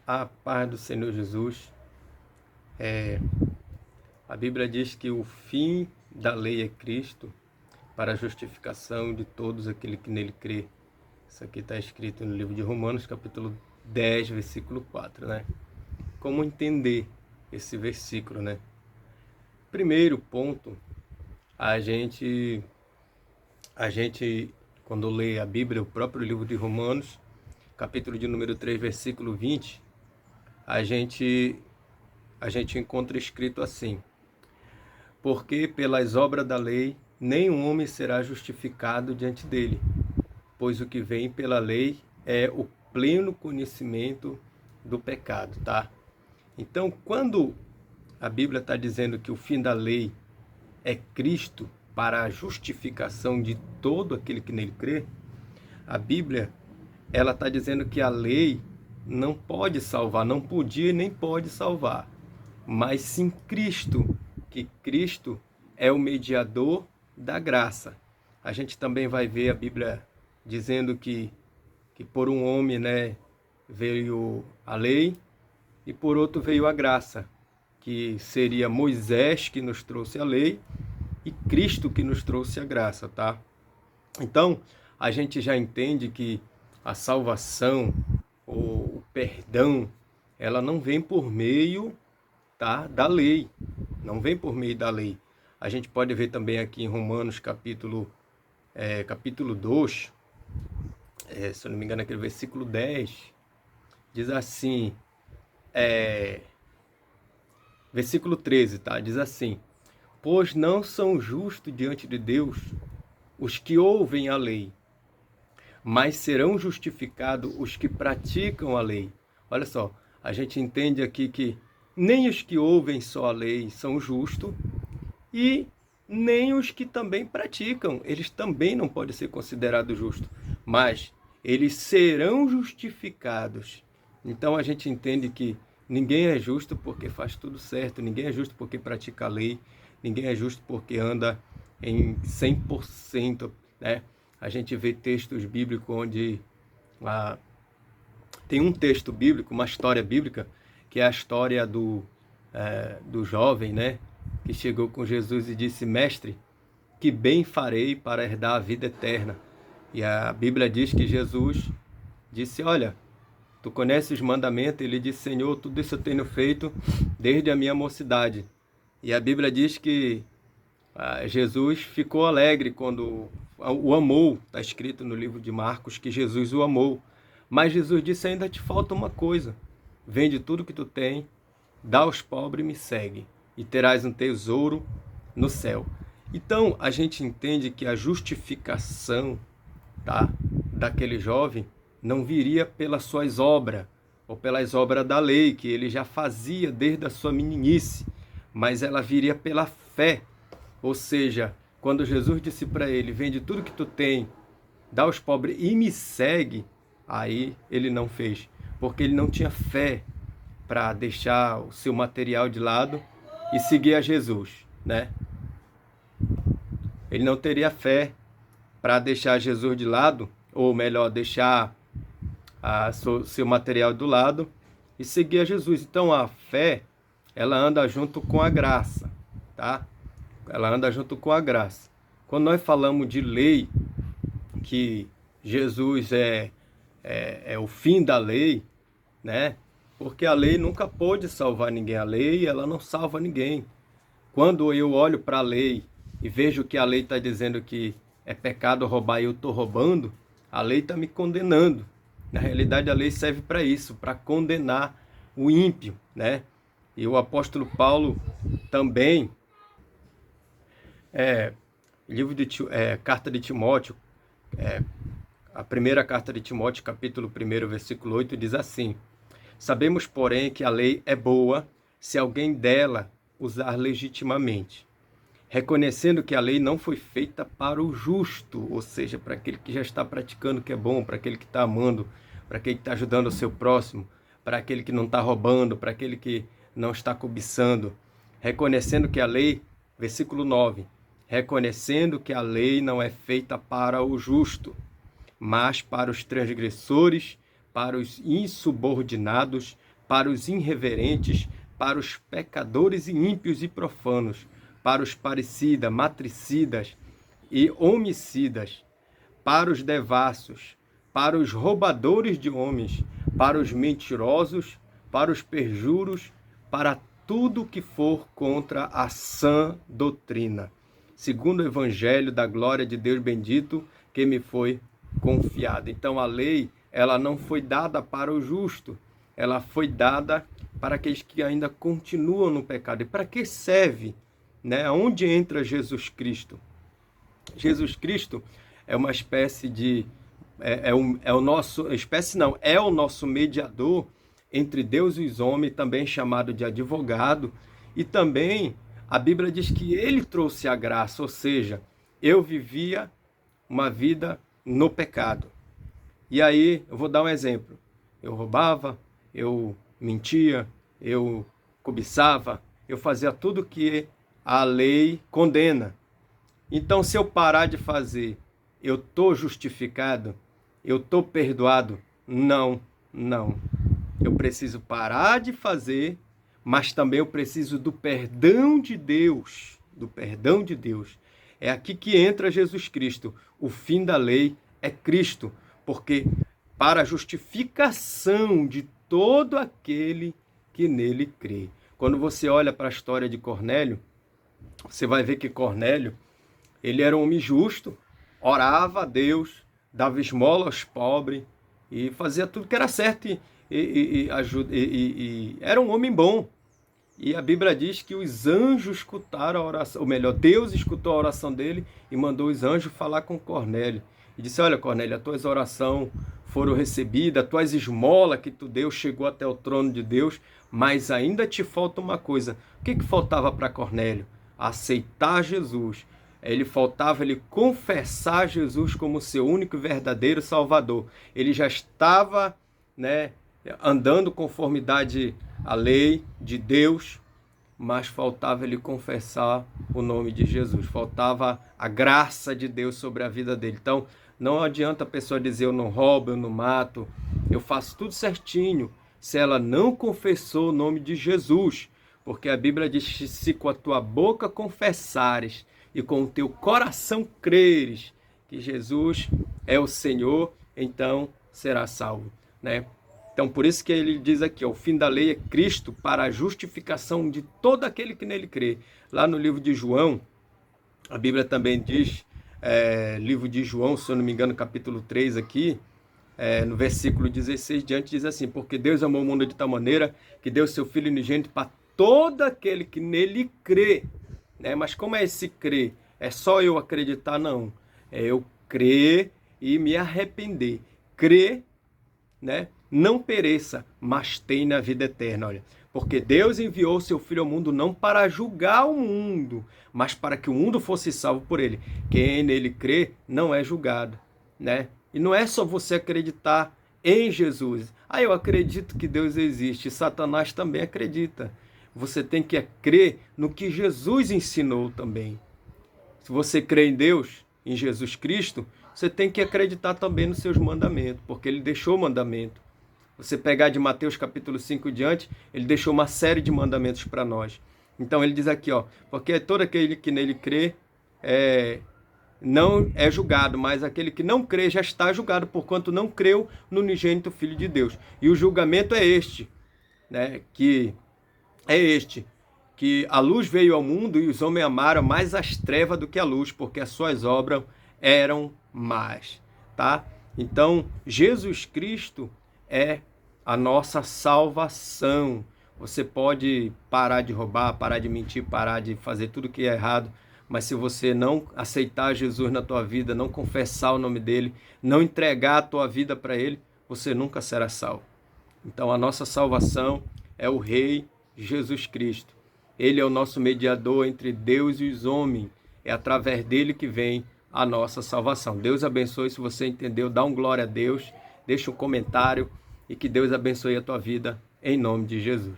A paz do Senhor Jesus. A Bíblia diz que o fim da lei é Cristo para a justificação de todos aquele que nele crê. Isso aqui está escrito no livro de Romanos, capítulo 10, versículo 4, né? Como entender esse versículo, né? Primeiro ponto, a gente quando lê a Bíblia, o próprio livro de Romanos, capítulo de número 3, versículo 20, a gente encontra escrito assim: porque pelas obras da lei nenhum homem será justificado diante dele, pois o que vem pela lei é o pleno conhecimento do pecado, tá? Então, quando a Bíblia está dizendo que o fim da lei é Cristo para a justificação de todo aquele que nele crê, a Bíblia ela está dizendo que a lei não pode salvar, não podia e nem pode salvar, mas sim Cristo, que Cristo é o mediador da graça. A gente também vai ver a Bíblia dizendo que por um homem, né, veio a lei e por outro veio a graça, que seria Moisés que nos trouxe a lei e Cristo que nos trouxe a graça, tá? Então, a gente já entende que a salvação, o perdão, ela não vem por meio, tá, da lei, não vem por meio da lei. A gente pode ver também aqui em Romanos capítulo 2, se eu não me engano, aquele versículo 10, diz assim, versículo 13, tá? Diz assim: pois não são justos diante de Deus os que ouvem a lei, mas serão justificados os que praticam a lei. Olha só, a gente entende aqui que nem os que ouvem só a lei são justos e nem os que também praticam, eles também não podem ser considerados justos, mas eles serão justificados. Então a gente entende que ninguém é justo porque faz tudo certo, ninguém é justo porque pratica a lei, ninguém é justo porque anda em 100%, né? A gente vê textos bíblicos onde tem um texto bíblico, uma história bíblica, que é a história do jovem, né, que chegou com Jesus e disse: mestre, que bem farei para herdar a vida eterna? E a Bíblia diz que Jesus disse: olha, tu conheces os mandamentos? Ele disse: Senhor, tudo isso eu tenho feito desde a minha mocidade. E a Bíblia diz que Jesus ficou alegre quando o amou. Está escrito no livro de Marcos que Jesus o amou. Mas Jesus disse: ainda te falta uma coisa. Vende tudo que tu tem, dá aos pobres e me segue, e terás um tesouro no céu. Então, a gente entende que a justificação, tá, daquele jovem não viria pelas suas obras, ou pelas obras da lei, que ele já fazia desde a sua meninice, mas ela viria pela fé. Ou seja, quando Jesus disse para ele: vende tudo que tu tem, dá aos pobres e me segue, aí ele não fez, porque ele não tinha fé para deixar o seu material de lado e seguir a Jesus, né? Ele não teria fé para deixar Jesus de lado, ou melhor, deixar seu material do lado e seguir a Jesus. Então a fé, ela anda junto com a graça, tá? Ela anda junto com a graça. Quando nós falamos de lei, que Jesus é o fim da lei, né? Porque a lei nunca pôde salvar ninguém. A lei, ela não salva ninguém. Quando eu olho para a lei e vejo que a lei está dizendo que é pecado roubar e eu estou roubando, a lei está me condenando. Na realidade, a lei serve para isso, para condenar o ímpio, né? E o apóstolo Paulo também, carta de Timóteo, a primeira carta de Timóteo, capítulo 1, versículo 8, diz assim: sabemos, porém, que a lei é boa se alguém dela usar legitimamente, reconhecendo que a lei não foi feita para o justo, ou seja, para aquele que já está praticando o que é bom, para aquele que está amando, para aquele que está ajudando o seu próximo, para aquele que não está roubando, para aquele que não está cobiçando. Reconhecendo que a lei, versículo 9, reconhecendo que a lei não é feita para o justo, mas para os transgressores, para os insubordinados, para os irreverentes, para os pecadores e ímpios e profanos, para os parricidas, matricidas e homicidas, para os devassos, para os roubadores de homens, para os mentirosos, para os perjuros, para tudo que for contra a sã doutrina, segundo o evangelho da glória de Deus bendito que me foi confiado. Então a lei, ela não foi dada para o justo, ela foi dada para aqueles que ainda continuam no pecado. E para que serve? Né? Onde entra Jesus Cristo? Jesus Cristo é uma espécie de... é o nosso mediador entre Deus e os homens, também chamado de advogado, e também a Bíblia diz que ele trouxe a graça, ou seja, eu vivia uma vida no pecado. E aí, eu vou dar um exemplo. Eu roubava, eu mentia, eu cobiçava, eu fazia tudo que a lei condena. Então, se eu parar de fazer, eu estou justificado? Eu estou perdoado? Não, não. Eu preciso parar de fazer, mas também eu preciso do perdão de Deus. Do perdão de Deus. É aqui que entra Jesus Cristo. O fim da lei é Cristo, porque para a justificação de todo aquele que nele crê. Quando você olha para a história de Cornélio, você vai ver que Cornélio, ele era um homem justo, orava a Deus, dava esmola aos pobres e fazia tudo que era certo e era um homem bom. E a Bíblia diz que os anjos escutaram a oração, ou melhor, Deus escutou a oração dele e mandou os anjos falar com Cornélio. E disse, olha Cornélio, as tuas orações foram recebidas, as tuas esmolas que tu deu chegou até o trono de Deus, mas ainda te falta uma coisa. O que faltava para Cornélio? Aceitar Jesus. Ele faltava ele confessar Jesus como seu único e verdadeiro Salvador. Ele já estava, né, andando conformidade à lei de Deus, mas faltava ele confessar o nome de Jesus. Faltava a graça de Deus sobre a vida dele. Então, não adianta a pessoa dizer eu não roubo, eu não mato, eu faço tudo certinho, se ela não confessou o nome de Jesus. Porque a Bíblia diz que se com a tua boca confessares e com o teu coração creres que Jesus é o Senhor, então será salvo, né? Então, por isso que ele diz aqui, ó, o fim da lei é Cristo para a justificação de todo aquele que nele crê. Lá no livro de João, a Bíblia também diz, livro de João, se eu não me engano, capítulo 3 aqui, no versículo 16 diante, diz assim, porque Deus amou o mundo de tal maneira que deu seu Filho unigênito para todo aquele que nele crê. Né? Mas como é esse crer? É só eu acreditar? Não. É eu crer e me arrepender. Crer, né? Não pereça, mas tenha vida eterna. Olha, porque Deus enviou seu Filho ao mundo não para julgar o mundo, mas para que o mundo fosse salvo por ele. Quem nele crê não é julgado, né? E não é só você acreditar em Jesus. Ah, eu acredito que Deus existe. Satanás também acredita. Você tem que crer no que Jesus ensinou também. Se você crê em Deus, em Jesus Cristo, você tem que acreditar também nos seus mandamentos, porque ele deixou mandamento. Você pegar de Mateus capítulo 5 diante, ele deixou uma série de mandamentos para nós. Então ele diz aqui, ó, porque todo aquele que nele crê não é julgado, mas aquele que não crê já está julgado, porquanto não creu no unigênito Filho de Deus. E o julgamento é este, né, que a luz veio ao mundo e os homens amaram mais as trevas do que a luz, porque as suas obras eram más, tá? Então, Jesus Cristo é a nossa salvação. Você pode parar de roubar, parar de mentir, parar de fazer tudo que é errado, mas se você não aceitar Jesus na tua vida, não confessar o nome dele, não entregar a tua vida para ele, você nunca será salvo. Então, a nossa salvação é o Rei Jesus Cristo. Ele é o nosso mediador entre Deus e os homens. É através dele que vem a nossa salvação. Deus abençoe. Se você entendeu, dá um glória a Deus. Deixa um comentário e que Deus abençoe a tua vida em nome de Jesus.